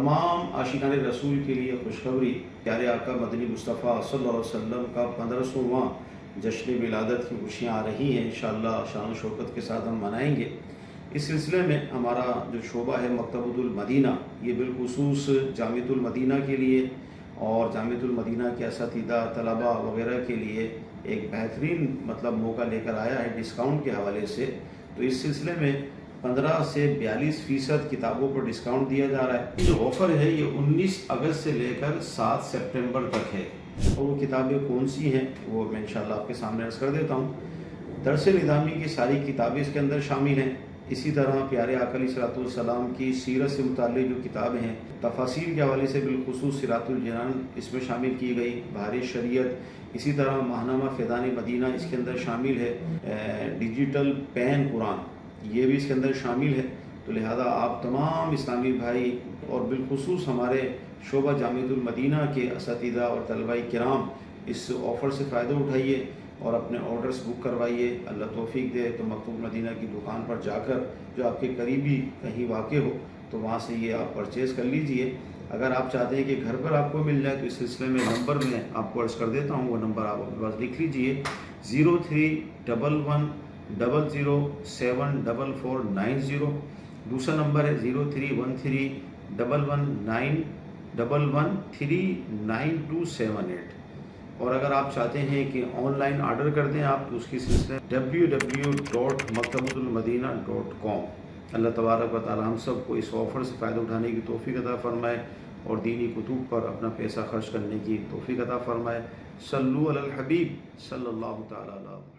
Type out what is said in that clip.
तमाम आशिकान रसूल के लिए खुशखबरी, प्यारे आका मदनी मुस्तफ़ा सल्लल्लाहु अलैहि वसल्लम का 1500वां जश्न विलादत की खुशियाँ आ रही हैं। इंशाअल्लाह शान शौकत के साथ हम मनाएंगे। इस सिलसिले में हमारा जो शोबा है मकतबतुल मदीना, ये बिलखुसूस जामिअतुल मदीना के लिए और जामिअतुल मदीना के असातिज़ा तलबा वगैरह के लिए एक बेहतरीन मौका लेकर आया है डिस्काउंट के हवाले से। तो इस सिलसिले में 15 से 42% किताबों पर डिस्काउंट दिया जा रहा है। जो ऑफ़र है ये 19 अगस्त से लेकर 7 सितंबर तक है। और वो किताबें कौन सी हैं वो मैं इंशाअल्लाह आपके सामने अर्ज़ कर देता हूँ। दरस निज़ामी की सारी किताबें इसके अंदर शामिल हैं। इसी तरह प्यारे आका अलैहिस्सलातु वस्सलाम की सीरत से मुताल्लिक़ जो किताबें हैं, तफासीर के हवाले से बिलखुसूस सिरातुल जिनान इसमें शामिल की गई, बहार शरीयत, इसी तरह माहनामा फ़ैज़ान मदीना इसके अंदर शामिल है, डिजिटल पेन कुरान ये भी इसके अंदर शामिल है। तो लिहाजा आप तमाम इस्लामी भाई और बिलखुसूस हमारे शोबा जामिअतुल मदीना के असातिज़ा और तलबाए किराम इस ऑफ़र से फ़ायदा उठाइए और अपने ऑर्डर्स बुक करवाइए। अल्लाह तौफीक दे तो मकतूब मदीना की दुकान पर जाकर जो आपके करीबी कहीं वाक़ हो तो वहाँ से ये आप परचेज़ कर लीजिए। अगर आप चाहते हैं कि घर पर आपको मिल जाए तो इस सिलसिले में नंबर मैं आपको अर्ज़ कर देता हूँ, वो नंबर आप अपने पास लिख लीजिए 031100744490। दूसरा नंबर है 03131191139278। और अगर आप चाहते हैं कि ऑनलाइन आर्डर कर दें आप तो उसकी सिलसिले www.maktabatullmadina.com। अल्लाह तबारक व तआला हम सब को इस ऑफ़र से फ़ायदा उठाने की तौफ़ीक़ अता फ़रमाए और दीनी कुतुब पर अपना पैसा खर्च करने की तौफ़ीक़ अता फ़रमाए। सल्लु अलल हबीब सल्लल्लाहु तआला अलैहि